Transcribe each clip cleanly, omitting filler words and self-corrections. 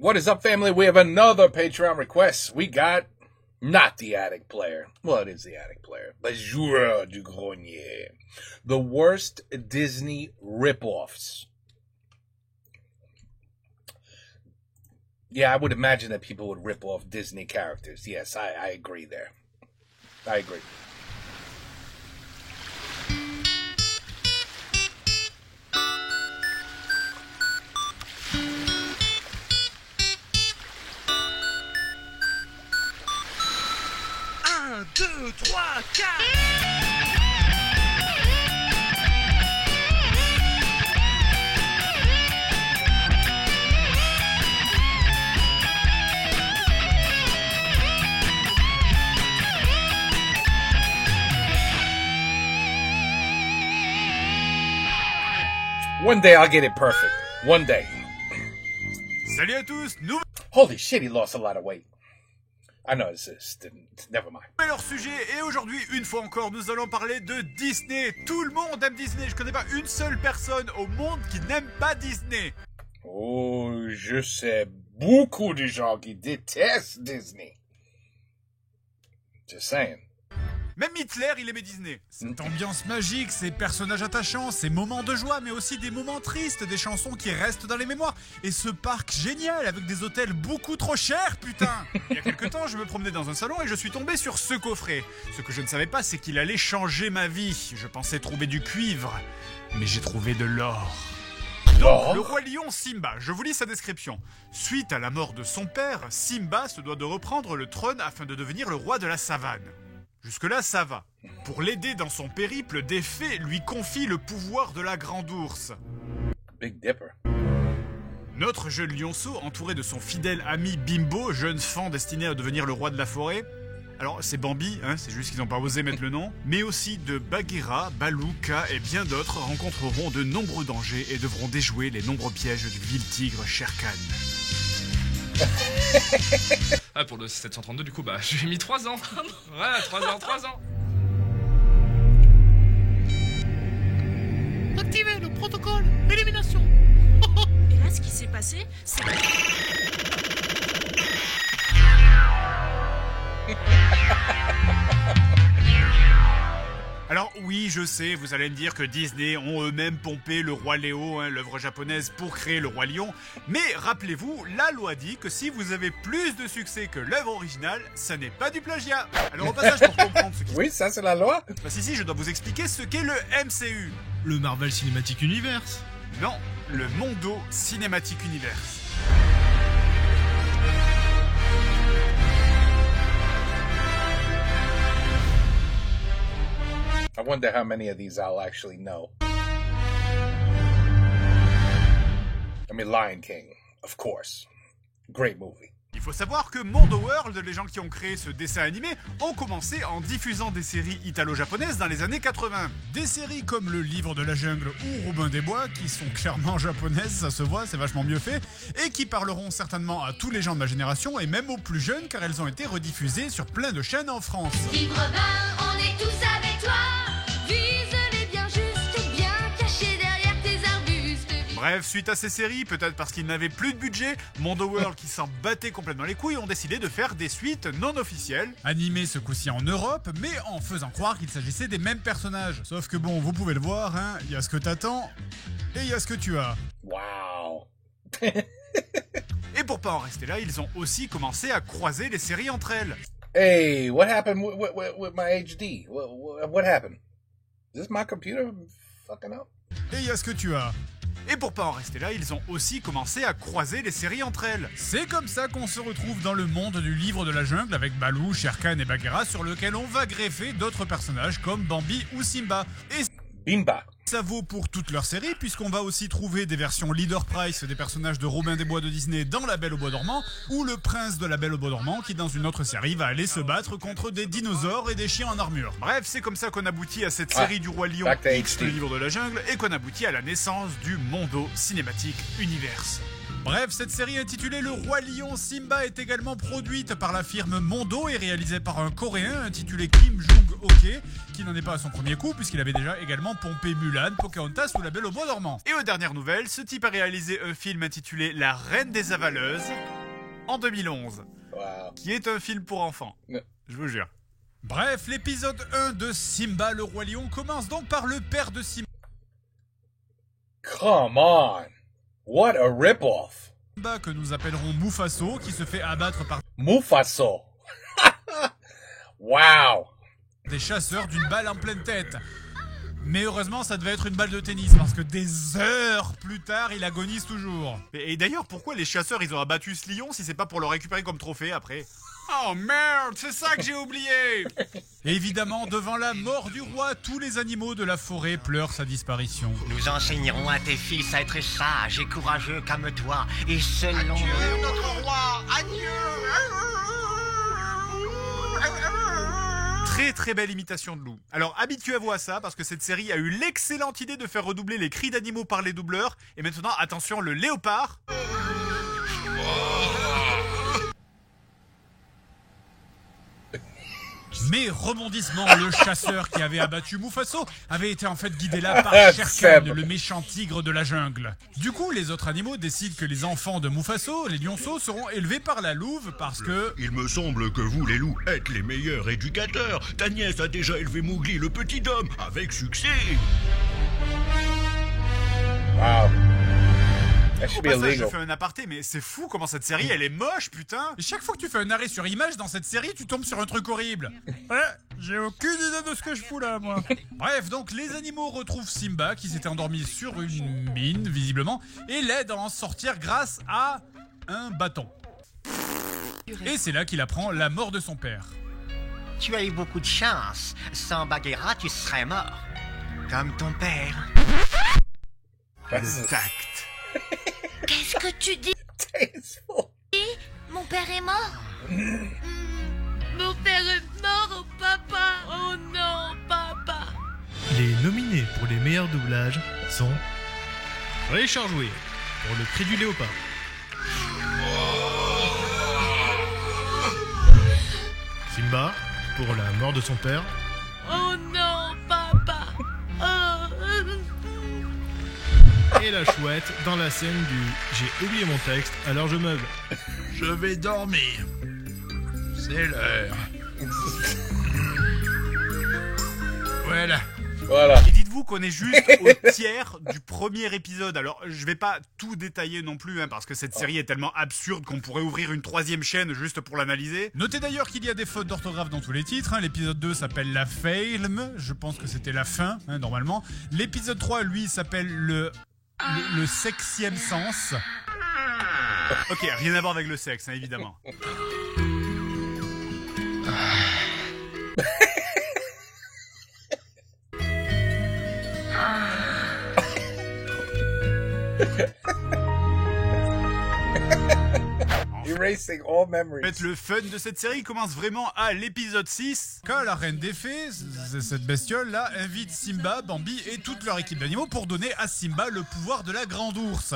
What is up, family? We have another Patreon request. We got not the Attic Player. Well, it is the Attic Player. But Jura du Grenier. The worst Disney ripoffs. Yeah, I would imagine that people would rip off Disney characters. Yes, I agree there. I agree. Un, deux, trois, quatre. One day I'll get it perfect. One day. Salut à tous, Holy shit, he lost a lot of weight. I know, never mind. Nouvel sujet, et aujourd'hui, une fois encore, nous allons parler de Disney. Tout le monde aime Disney, je connais pas une seule personne au monde qui n'aime pas Disney. Oh, je sais beaucoup de gens qui détestent Disney. Just saying. Même Hitler, il aimait Disney. Cette ambiance magique, ces personnages attachants, ces moments de joie, mais aussi des moments tristes, des chansons qui restent dans les mémoires. Et ce parc génial, avec des hôtels beaucoup trop chers, putain. Il y a quelques temps, je me promenais dans un salon et je suis tombé sur ce coffret. Ce que je ne savais pas, c'est qu'il allait changer ma vie. Je pensais trouver du cuivre, mais j'ai trouvé de l'or. Donc, le roi lion Simba, je vous lis sa description. Suite à la mort de son père, Simba se doit de reprendre le trône afin de devenir le roi de la savane. Jusque-là, ça va. Pour l'aider dans son périple, des fées lui confient le pouvoir de la grande ours. Big Dipper. Notre jeune lionceau, entouré de son fidèle ami Bimbo, jeune fan destiné à devenir le roi de la forêt. Alors, c'est Bambi, hein, c'est juste qu'ils n'ont pas osé mettre le nom. Mais aussi de Bagheera, Baloo, Kaa et bien d'autres rencontreront de nombreux dangers et devront déjouer les nombreux pièges du vil tigre Shere Khan. Ah, pour le 732, du coup, bah, j'ai mis 3 ans. Ouais, 3 ans. Activez le protocole élimination. Et là, ce qui s'est passé, c'est... Alors oui, je sais, vous allez me dire que Disney ont eux-mêmes pompé le roi Léo, hein, l'œuvre japonaise, pour créer le roi lion. Mais rappelez-vous, la loi dit que si vous avez plus de succès que l'œuvre originale, ça n'est pas du plagiat. Alors au passage, pour comprendre ce qui... Oui, ça c'est la loi. Bah si, je dois vous expliquer ce qu'est le MCU. Le Marvel Cinematic Universe. Non, le Mondo Cinematic Universe. I wonder how many of these I'll actually know. I mean, Lion King, of course. Great movie. Il faut savoir que Mondo World, les gens qui ont créé ce dessin animé, ont commencé en diffusant des séries italo-japonaises dans les années 80. Des séries comme Le Livre de la Jungle ou Robin des Bois, qui sont clairement japonaises, ça se voit, c'est vachement mieux fait, et qui parleront certainement à tous les gens de ma génération, et même aux plus jeunes, car elles ont été rediffusées sur plein de chaînes en France. Libre bain, on est tous avec toi. Vise-les bien juste, bien cachés derrière tes arbustes. Bref, suite à ces séries, peut-être parce qu'ils n'avaient plus de budget, Mondo World, qui s'en battait complètement les couilles, ont décidé de faire des suites non officielles. Animées ce coup-ci en Europe, mais en faisant croire qu'il s'agissait des mêmes personnages. Sauf que bon, vous pouvez le voir, hein, y a ce que t'attends, et y a ce que tu as. Wow. Et pour pas en rester là, ils ont aussi commencé à croiser les séries entre elles. Hey, what happened with my HD? What happened? Is this my computer fucking up? Et y a ce que tu as. Et pour pas en rester là, ils ont aussi commencé à croiser les séries entre elles. C'est comme ça qu'on se retrouve dans le monde du livre de la jungle avec Baloo, Shere Khan et Bagheera, sur lequel on va greffer d'autres personnages comme Bambi ou Simba. Et Bimba. ça vaut pour toute leur série, puisqu'on va aussi trouver des versions Leader Price des personnages de Robin des Bois de Disney dans La Belle au Bois dormant, ou le prince de La Belle au Bois dormant qui, dans une autre série, va aller se battre contre des dinosaures et des chiens en armure. Bref, c'est comme ça qu'on aboutit à cette série du Roi Lion Back to X, HD. le livre de la jungle, et qu'on aboutit à la naissance du Mondo Cinematic Universe. Bref, cette série intitulée Le Roi Lion Simba est également produite par la firme Mondo et réalisée par un Coréen intitulé Kim Jung-ok, qui n'en est pas à son premier coup puisqu'il avait déjà également pompé Mulan, Pocahontas ou La Belle au Bois dormant. Et aux dernières nouvelles, ce type a réalisé un film intitulé La Reine des Avaleuses en 2011, qui est un film pour enfants, je vous jure. Bref, l'épisode 1 de Simba le Roi Lion commence donc par le père de Simba. Come on! What a rip-off! Que nous appellerons Mufaso, qui se fait abattre par Mufaso! Wow! des chasseurs d'une balle en pleine tête. Mais heureusement, ça devait être une balle de tennis, parce que des heures plus tard, il agonise toujours. Et d'ailleurs, pourquoi les chasseurs, ils ont abattu ce lion si c'est pas pour le récupérer comme trophée après ? Oh merde, c'est ça que j'ai oublié. Et évidemment, devant la mort du roi, tous les animaux de la forêt pleurent sa disparition. Nous enseignerons à tes fils à être sages et courageux comme toi, et selon... Adieu, notre roi. Très très belle imitation de loup. Alors habituez-vous à ça parce que cette série a eu l'excellente idée de faire redoubler les cris d'animaux par les doubleurs. Et maintenant, attention, le léopard. Mais rebondissement, le chasseur qui avait abattu Mufaso avait été en fait guidé là par Shere Khan, le méchant tigre de la jungle. Du coup, les autres animaux décident que les enfants de Mufaso, les lionceaux, seront élevés par la louve parce que... Il me semble que vous, les loups, êtes les meilleurs éducateurs. Ta nièce a déjà élevé Mowgli, le petit homme, avec succès. Wow. That Au should be passage, je illegal. fais un aparté, mais c'est fou comment cette série, elle est moche, putain. Et chaque fois que tu fais un arrêt sur image dans cette série, tu tombes sur un truc horrible. Ouais, j'ai aucune idée de ce que je fous là, moi. Bref, donc les animaux retrouvent Simba, qui s'était endormi sur une mine, visiblement, et l'aident à en sortir grâce à un bâton. Et c'est là qu'il apprend la mort de son père. Tu as eu beaucoup de chance. Sans Bagheera, tu serais mort. Comme ton père. Le tact. Qu'est-ce que tu dis? Tasteful. Mon père est mort? Mon père est mort, oh papa! Oh non, papa! Les nominés pour les meilleurs doublages sont Richard Joué pour le cri du léopard, Simba pour la mort de son père, Oh non, papa! et la chouette dans la scène du J'ai oublié mon texte, alors je meuble. Je vais dormir. C'est l'heure. Voilà. Voilà. Et dites-vous qu'on est juste au tiers du premier épisode. Alors, je vais pas tout détailler non plus, hein, parce que cette série est tellement absurde qu'on pourrait ouvrir une troisième chaîne juste pour l'analyser. Notez d'ailleurs qu'il y a des fautes d'orthographe dans tous les titres. Hein. L'épisode 2 s'appelle La Film. Je pense que c'était la fin, hein, normalement. L'épisode 3, lui, s'appelle le sexième sens. Ok, rien à voir avec le sexe, hein, évidemment. Erasing all En memories. fait, le fun de cette série commence vraiment à l'épisode 6, quand la reine des fées, cette bestiole-là, invite Simba, Bambi et toute leur équipe d'animaux pour donner à Simba le pouvoir de la grande ours.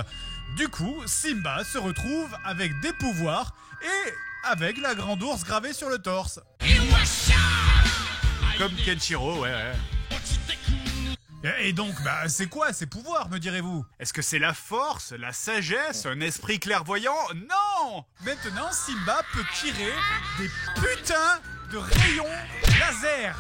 Du coup, Simba se retrouve avec des pouvoirs et avec la grande ours gravée sur le torse. Comme Kenshiro, ouais. Et donc, c'est quoi ces pouvoirs, me direz-vous? Est-ce que c'est la force, la sagesse, un esprit clairvoyant? Non! Maintenant, Simba peut tirer des putains de rayons laser.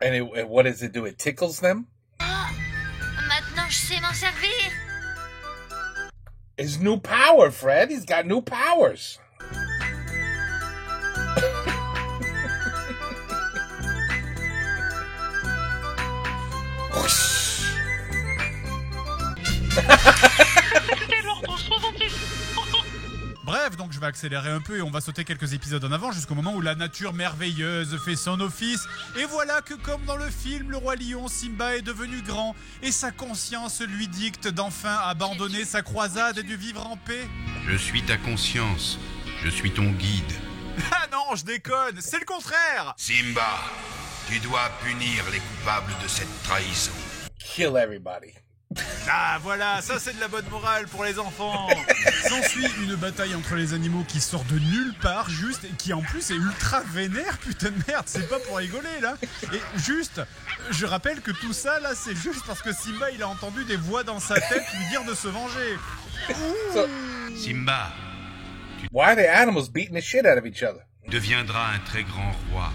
And what does it do? It tickles them? Maintenant, je sais m'en servir. His new power, Fred. He's got new powers. Bref, donc je vais accélérer un peu et on va sauter quelques épisodes en avant jusqu'au moment où la nature merveilleuse fait son office. Et voilà que comme dans le film Le Roi Lion, Simba est devenu grand et sa conscience lui dicte d'enfin abandonner sa croisade et de vivre en paix. Je suis ta conscience. Je suis ton guide. Ah non, je déconne, c'est le contraire. Simba, tu dois punir les coupables de cette trahison. Kill everybody. Ah voilà, ça c'est de la bonne morale pour les enfants. S'ensuit une bataille entre les animaux qui sort de nulle part, juste, et qui en plus est ultra vénère, putain de merde, c'est pas pour rigoler là. Et juste, je rappelle que tout ça là, c'est juste parce que Simba il a entendu des voix dans sa tête lui dire de se venger. So, Simba, why are the animals beating the shit out of each other? deviendras un très grand roi,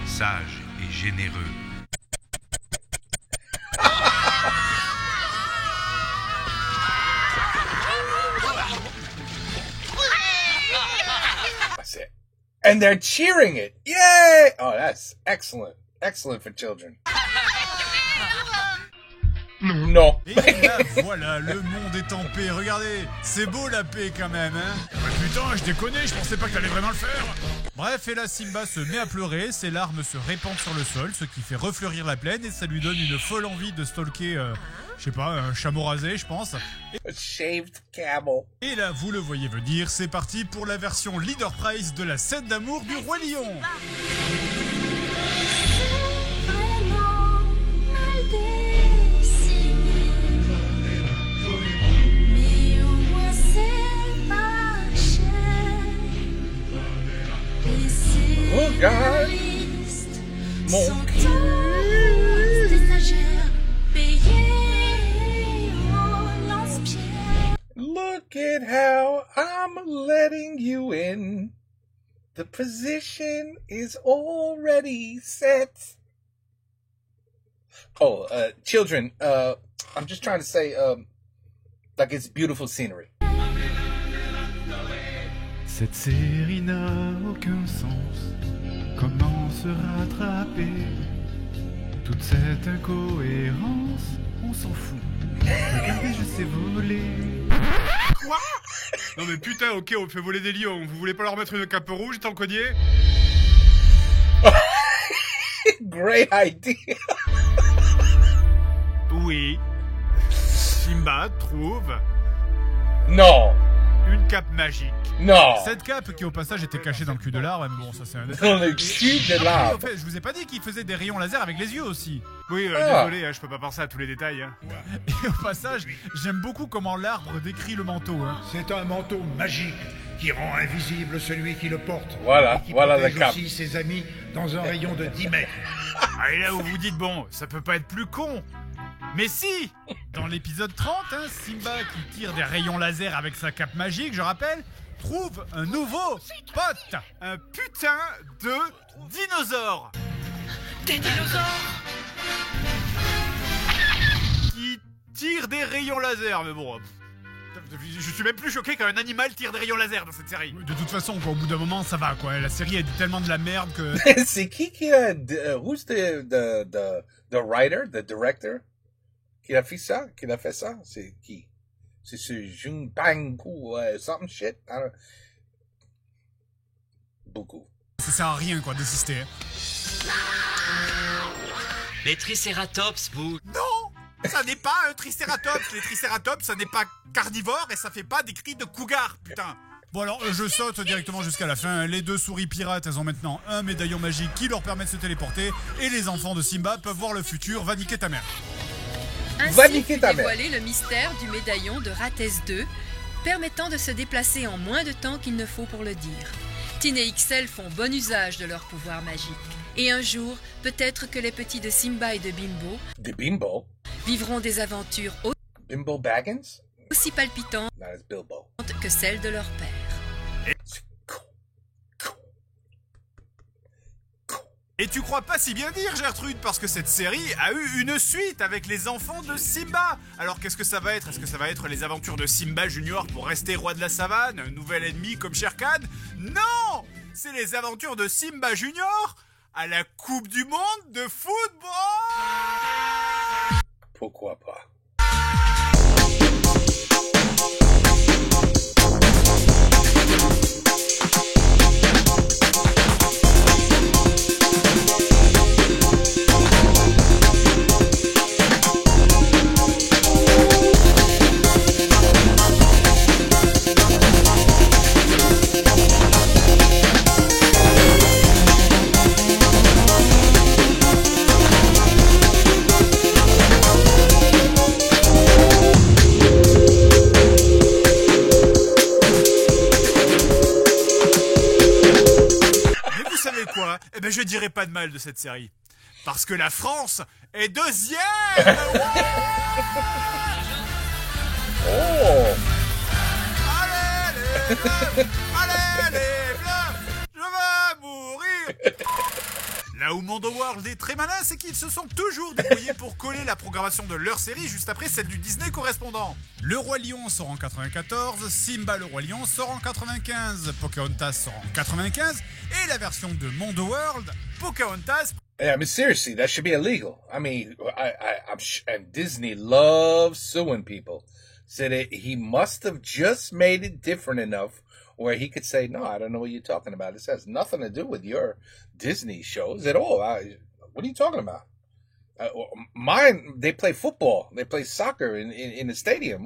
sage et généreux. That's it. And they're cheering it. Yay! Oh, that's excellent. Excellent for children. Non. Et là, voilà, le monde est en paix. Regardez, c'est beau la paix quand même, hein. Bah putain, je déconnais, je pensais pas que t'allais vraiment le faire. Bref, et là Simba se met à pleurer, ses larmes se répandent sur le sol, ce qui fait refleurir la plaine et ça lui donne une folle envie de stalker, je sais pas, un chameau rasé, je pense. A shaved camel. Et là, vous le voyez venir, c'est parti pour la version Leader Price de la scène d'amour du Roi Lion. Regarde mon Look at how I'm letting you in. The position is already set. Oh, children, I'm just trying to say, like it's beautiful scenery. Cette série n'a aucun sens. Comment se rattraper? Toute cette incohérence, on s'en fout. Regardez, je sais voler. Quoi? Non mais putain, ok, on fait voler des lions. Vous voulez pas leur mettre une cape rouge, tant cogné? Great idea. Oui. Simba trouve Non. une cape magique. Non. Cette cape qui au passage était cachée dans le cul de l'arbre, mais bon ça c'est un Dans le cul de l'arbre. En fait, je vous ai pas dit qu'il faisait des rayons laser avec les yeux aussi. Oui, Ah. désolé, je peux pas penser à tous les détails. Hein. Et au passage, j'aime beaucoup comment l'arbre décrit le manteau. Hein. C'est un manteau magique qui rend invisible celui qui le porte. Voilà, et qui voilà protège la cape. aussi ses amis dans un rayon de 10 mètres. Ah, et là où vous dites, bon, ça peut pas être plus con. Mais si! Dans l'épisode 30, hein, Simba qui tire des rayons laser avec sa cape magique, je rappelle, trouve un nouveau pote! Un putain de dinosaure! Des dinosaures! Qui tire des rayons laser, mais bon... Je suis même plus choqué qu'un animal tire des rayons laser dans cette série. De toute façon, quoi, au bout d'un moment, ça va, quoi. La série, elle dit tellement de la merde que... C'est qui a... who's the writer, the director? Qui a fait ça? C'est qui? C'est ce Junpang ou something shit? I don't... Beaucoup. Ça sert à rien, quoi, d'insister. Les tricératops, vous. Non! Ça n'est pas un tricératops. Les tricératops, ça n'est pas carnivore et ça fait pas des cris de cougar, putain. Bon alors, je saute directement jusqu'à la fin. Les deux souris pirates, elles ont maintenant un médaillon magique qui leur permet de se téléporter. Et les enfants de Simba peuvent voir le futur. Va niquer ta mère. Ainsi fut dévoilé le mystère du médaillon de Rathès 2, permettant de se déplacer en moins de temps qu'il ne faut pour le dire. Tin et XL font bon usage de leur pouvoir magique. Et un jour, peut-être que les petits de Simba et de Bimbo, vivront des aventures Bimbo Baggins? Aussi palpitantes que celles de leur père. Et tu crois pas si bien dire, Gertrude, parce que cette série a eu une suite avec les enfants de Simba. Alors qu'est-ce que ça va être? Est-ce que ça va être les aventures de Simba Junior pour rester roi de la savane, un nouvel ennemi comme Shere Khan? Non! C'est les aventures de Simba Junior à la Coupe du Monde de football! Pourquoi pas? pas de mal de cette série. Parce que la France est deuxième. Oh. Allez les bleus, allez les bleus, je vais mourir. Là où Mondo World est très malin, c'est qu'ils se sont toujours débrouillés pour coller la programmation de leur série juste après celle du Disney correspondant. Le Roi Lion sort en 94, Simba le Roi Lion sort en 95, Pocahontas sort en 95, et la version de Mondo World, Pocahontas. Yeah, I mean, seriously, that should be illegal. I mean, and Disney loves suing people. So that he must have just made it different enough where he could say, no, I don't know what you're talking about. This has nothing to do with your Disney shows at all. What are you talking about? Mine, they play football. They play soccer in the stadium.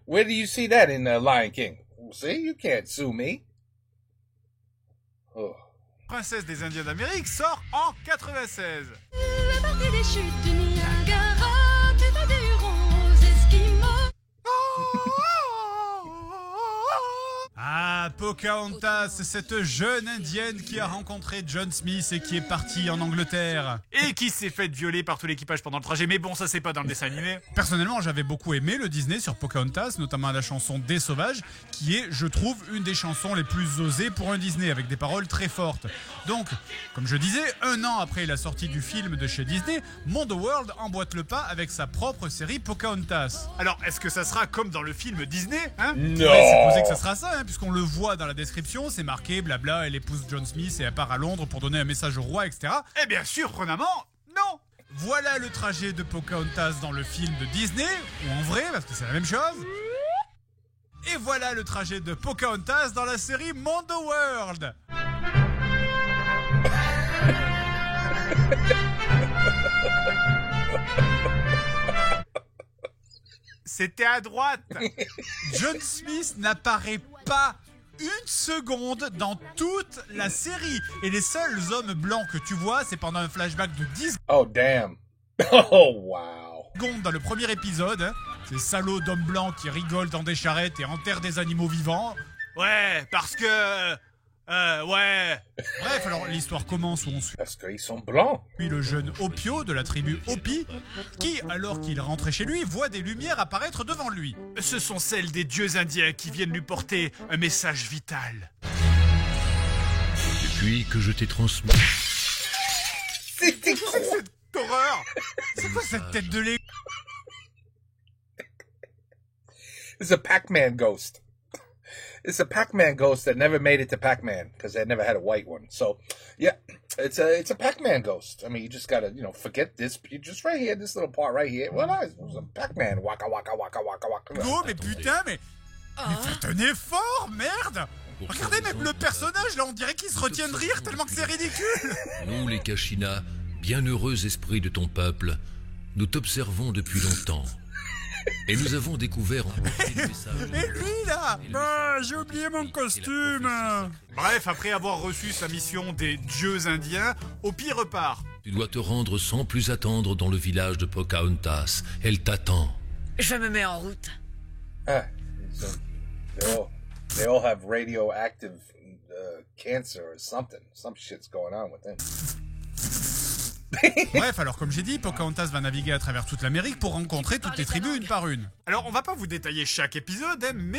Where do you see that in Lion King? See, you can't sue me. Oh. Princesse des Indiens d'Amérique sort en 96. La partie des chutes du Niagara, tu vas des roses esquimaux. Ah, Pocahontas, cette jeune indienne qui a rencontré John Smith et qui est partie en Angleterre. Et qui s'est faite violer par tout l'équipage pendant le trajet, mais bon, ça c'est pas dans le dessin animé. Personnellement, j'avais beaucoup aimé le Disney sur Pocahontas, notamment la chanson Des Sauvages, qui est, je trouve, une des chansons les plus osées pour un Disney, avec des paroles très fortes. Donc, comme je disais, 1 an après la sortie du film de chez Disney, Mondo World emboîte le pas avec sa propre série Pocahontas. Alors, est-ce que ça sera comme dans le film Disney, hein? Non. Ouais, c'est posé que ça sera ça, hein, puisqu'on le voit dans la description, c'est marqué blabla, elle épouse John Smith et elle part à Londres pour donner un message au roi, etc. Eh bien, surprenamment, non. Voilà le trajet de Pocahontas dans le film de Disney, ou en vrai, parce que c'est la même chose. Et voilà le trajet de Pocahontas dans la série Mondo World. C'était à droite. John Smith n'apparaît pas une seconde dans toute la série. Et les seuls hommes blancs que tu vois, c'est pendant un flashback de 10 Oh, damn. Oh, wow. secondes dans le premier épisode. Hein. Ces salauds d'hommes blancs qui rigolent dans des charrettes et enterrent des animaux vivants. Ouais, parce que... ouais. Bref, alors l'histoire commence où on suit. Parce qu'ils sont blancs. Puis le jeune Opio de la tribu Hopi, qui, alors qu'il rentrait chez lui, voit des lumières apparaître devant lui. Ce sont celles des dieux indiens qui viennent lui porter un message vital. Depuis que je t'ai transmis... C'était quoi cette horreur? C'est quoi cette tête de lait? It's a Pac-Man ghost. It's a Pac-Man ghost that never made it to Pac-Man because they never had a white one. So, yeah, it's a Pac-Man ghost. I mean, you just gotta, forget this. You just right here, this little part right here. Well, it was a Pac-Man. Waka, waka, waka, waka, waka. Oh, mais putain, mais faites un effort, merde! Regardez, même le personnage, là, on dirait qu'il se retient de rire tellement que c'est ridicule! Nous, les Kachina, bienheureux esprit de ton peuple, nous t'observons depuis longtemps. Et nous avons découvert... Et lui, là, j'ai oublié mon costume. Bref, après avoir reçu sa mission des dieux indiens, Hopi repart. Tu dois te rendre sans plus attendre dans le village de Pocahontas. Elle t'attend. Je me mets en route. Ah, they all have radioactive cancer or something. Some shit's going on with them. Bref, alors comme j'ai dit, Pocahontas va naviguer à travers toute l'Amérique pour rencontrer toutes les tribus une par une. Alors on va pas vous détailler chaque épisode, hein, mais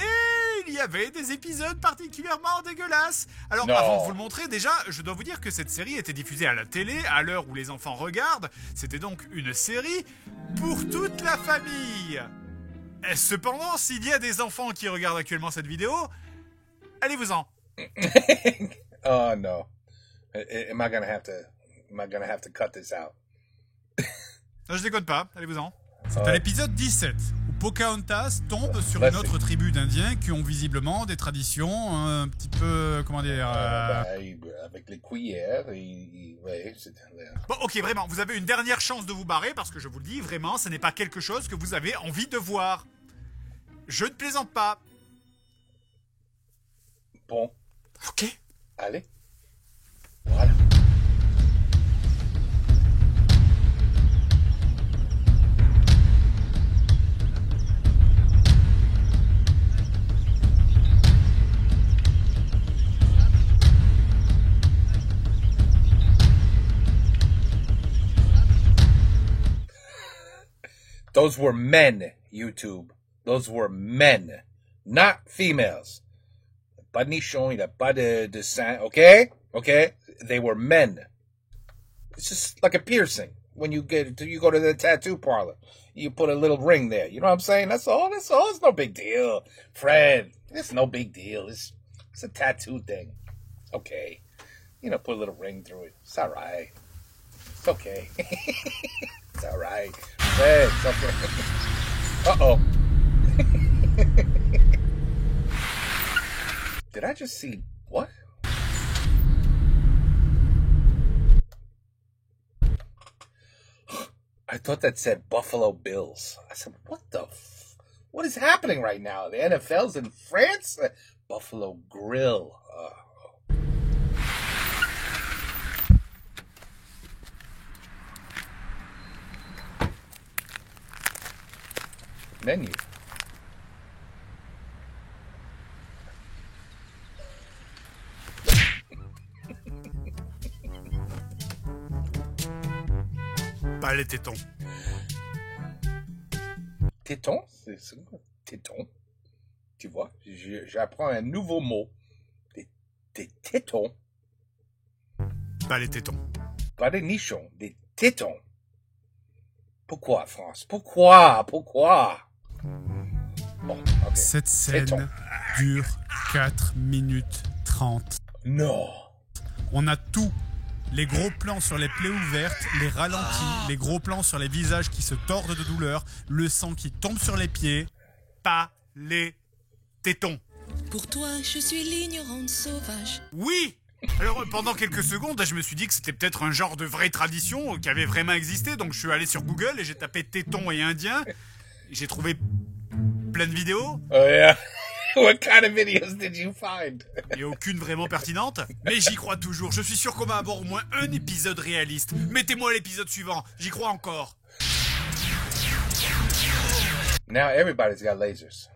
il y avait des épisodes particulièrement dégueulasses. Alors avant de vous le montrer, déjà, je dois vous dire que cette série était diffusée à la télé, à l'heure où les enfants regardent. C'était donc une série pour toute la famille. Et cependant, s'il y a des enfants qui regardent actuellement cette vidéo, allez-vous-en. Oh no. Am I gonna have to cut this out? Non, je déconne pas, allez-vous-en. C'est à l'épisode 17, où Pocahontas tombe sur une autre tribu d'Indiens qui ont visiblement des traditions un petit peu, comment dire... Avec les cuillères, Bon, ok, vraiment, vous avez une dernière chance de vous barrer, parce que je vous le dis, vraiment, ce n'est pas quelque chose que vous avez envie de voir. Je ne plaisante pas. Bon. Ok. Allez. Voilà. Those were men, YouTube. Those were men, not females. Pas de nichon, il a pas de sang, okay? Okay? They were men. It's just like a piercing. When you go to the tattoo parlor, you put a little ring there. You know what I'm saying? That's all. It's no big deal. Fred, it's no big deal. It's a tattoo thing. Okay. You know, put a little ring through it. It's all right. It's okay. It's all right. Fred, it's okay. Uh-oh. Did I just see what? I thought that said Buffalo Bills. I said, what is happening right now? The NFL's in France? Buffalo Grill. Menu. Pas les tétons. Tétons? C'est quoi? Tétons? Tu vois, j'apprends un nouveau mot. Des tétons. Pas les tétons. Pas des nichons, des tétons. Pourquoi, France? Pourquoi? Bon, okay. Cette scène dure 4 minutes 30. Non. On a tout. Les gros plans sur les plaies ouvertes, les ralentis, les gros plans sur les visages qui se tordent de douleur, le sang qui tombe sur les pieds. Pas les tétons. Pour toi, je suis l'ignorante sauvage. Oui! Alors pendant quelques secondes, je me suis dit que c'était peut-être un genre de vraie tradition qui avait vraiment existé, donc je suis allé sur Google et j'ai tapé tétons et indien. J'ai trouvé plein de vidéos. Oh yeah. What kind of videos did you find? Et aucune vraiment pertinente. Mais j'y crois toujours. Je suis sûr qu'on va avoir au moins un épisode réaliste. Mettez-moi l'épisode suivant. J'y crois encore. Now everybody's got lasers.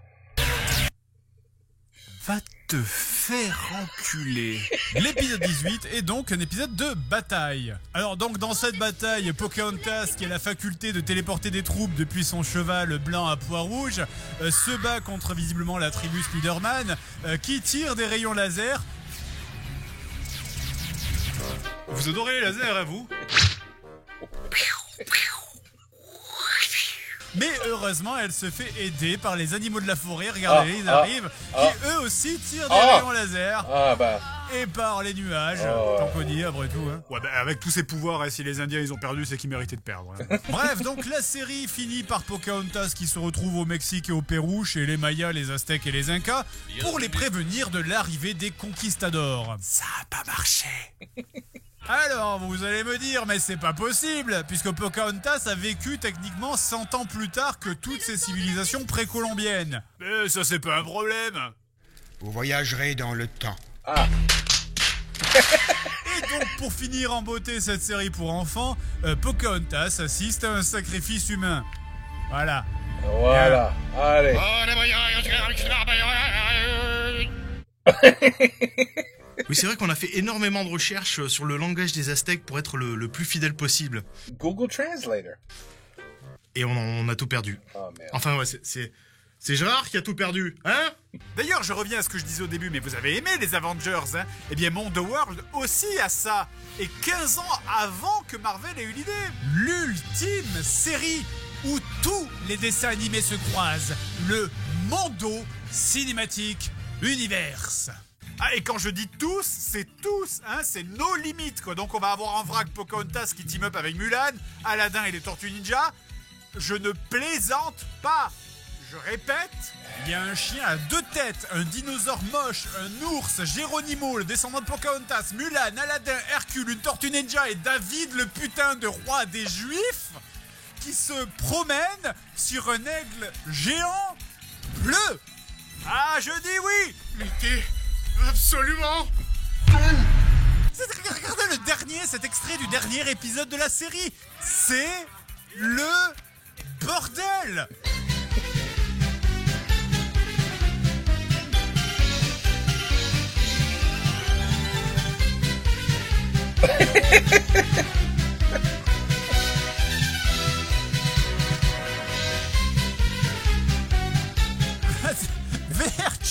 Va te faire enculer. L'épisode 18 est donc un épisode de bataille. Alors donc dans cette bataille, Pocahontas, qui a la faculté de téléporter des troupes depuis son cheval blanc à pois rouge, se bat contre visiblement la tribu Spider-Man, qui tire des rayons laser. Vous adorez les lasers, hein, vous? Mais heureusement, elle se fait aider par les animaux de la forêt, regardez, ils arrivent, qui eux aussi tirent des rayons laser. Et par les nuages, tant qu'on y est après tout. Hein. Ouais, avec tous ces pouvoirs, si les Indiens ils ont perdu, c'est qu'ils méritaient de perdre. Hein. Bref, donc la série finit par Pocahontas qui se retrouve au Mexique et au Pérou, chez les Mayas, les Aztèques et les Incas, pour les prévenir de l'arrivée des conquistadors. Ça a pas marché. Alors, vous allez me dire, mais c'est pas possible, puisque Pocahontas a vécu techniquement 100 ans plus tard que toutes ces civilisations précolombiennes. Mais ça, c'est pas un problème. Vous voyagerez dans le temps. Et donc, pour finir en beauté cette série pour enfants, Pocahontas assiste à un sacrifice humain. Voilà. Allez. Oui, c'est vrai qu'on a fait énormément de recherches sur le langage des Aztèques pour être le plus fidèle possible. Google Translator. Et on a tout perdu. Oh, merde. Enfin, ouais, c'est Gérard qui a tout perdu, hein? D'ailleurs, je reviens à ce que je disais au début, mais vous avez aimé les Avengers, hein? Eh bien, mon The World aussi a ça. Et 15 ans avant que Marvel ait eu l'idée. L'ultime série où tous les dessins animés se croisent. Le Mondo Cinematic Universe. Ah, et quand je dis tous, hein, c'est nos limites, quoi. Donc on va avoir en vrac Pocahontas qui team up avec Mulan, Aladdin et les Tortues Ninja. Je ne plaisante pas. Je répète, il y a un chien à 2 têtes, un dinosaure moche, un ours, Geronimo, le descendant de Pocahontas, Mulan, Aladdin, Hercule, une Tortue Ninja et David, le putain de roi des Juifs, qui se promène sur un aigle géant bleu. Ah, je dis oui. Mais t'es... Absolument. Regardez cet extrait du dernier épisode de la série. C'est le bordel.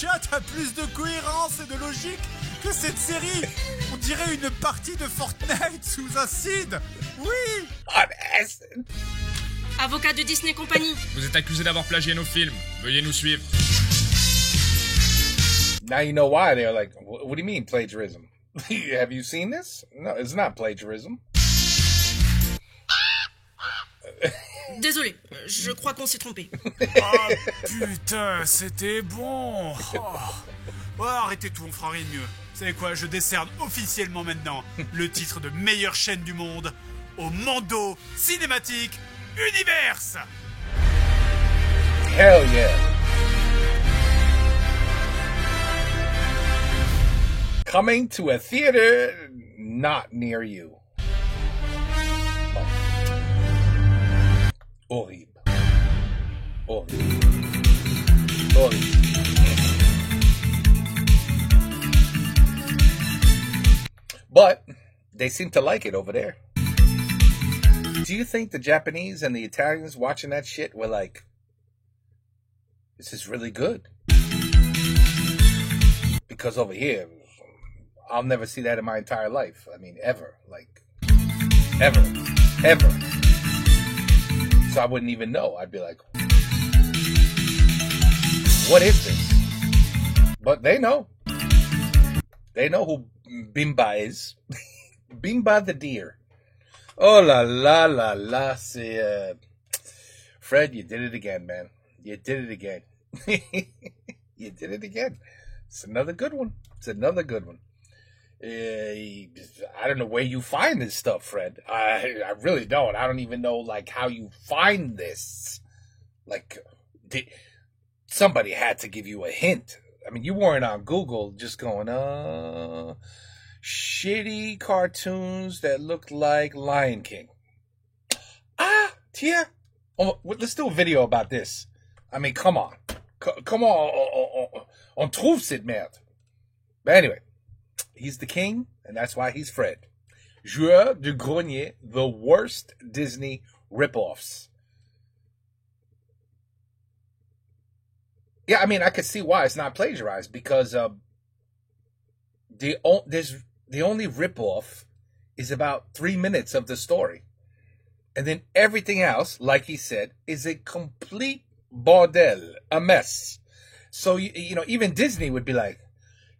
chat a plus de cohérence et de logique que cette série. On dirait une partie de Fortnite sous acide. Oui. Avocat de Disney Company. Vous êtes accusé d'avoir plagié nos films. Veuillez nous suivre. Now you know why they're like, what do you mean plagiarism? Have you seen this? No, it's not plagiarism. Désolé, je crois qu'on s'est trompé. Oh putain, c'était bon. Oh, arrêtez tout, on fera rien de mieux. Vous savez quoi, je décerne officiellement maintenant le titre de meilleure chaîne du monde au Mando Cinématique Universe. Hell yeah. Coming to a theater not near you. Horrible. Horrible. Horrible. But they seem to like it over there. Do you think the Japanese and the Italians watching that shit were like, this is really good? Because over here, I'll never see that in my entire life. I mean, ever. Like, ever. Ever. So I wouldn't even know. I'd be like, what is this? But they know. They know who Bimba is. Bimba the deer. Oh la la la la. C'est, Fred, you did it again, man. You did it again. You did it again. It's another good one. It's another good one. I don't know where you find this stuff, Fred. I really don't. I don't even know, like, how you find this. Like, somebody had to give you a hint. I mean, you weren't on Google just going, shitty cartoons that look like Lion King. Tiens. Oh, let's do a video about this. I mean, come on. Come on. On trouve cette merde. But anyway. He's the king, and that's why he's Fred. Joueur du grenier, the worst Disney ripoffs. Yeah, I mean, I could see why it's not plagiarized, because the only ripoff is about 3 minutes of the story. And then everything else, like he said, is a complete bordel, a mess. So, you know, even Disney would be like,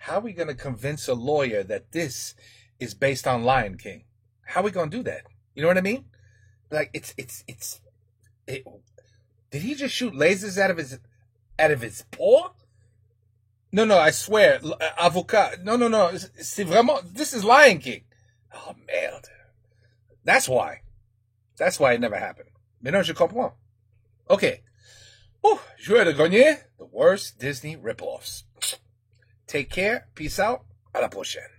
how are we going to convince a lawyer that this is based on Lion King? How are we going to do that? You know what I mean? Like, did he just shoot lasers out of his paw? No, I swear. Avocat. No. C'est vraiment, this is Lion King. Oh, merde. That's why. That's why it never happened. Maintenant, je comprends. Okay. Joueur de grenier, the worst Disney ripoffs. Take care. Peace out. À la prochaine.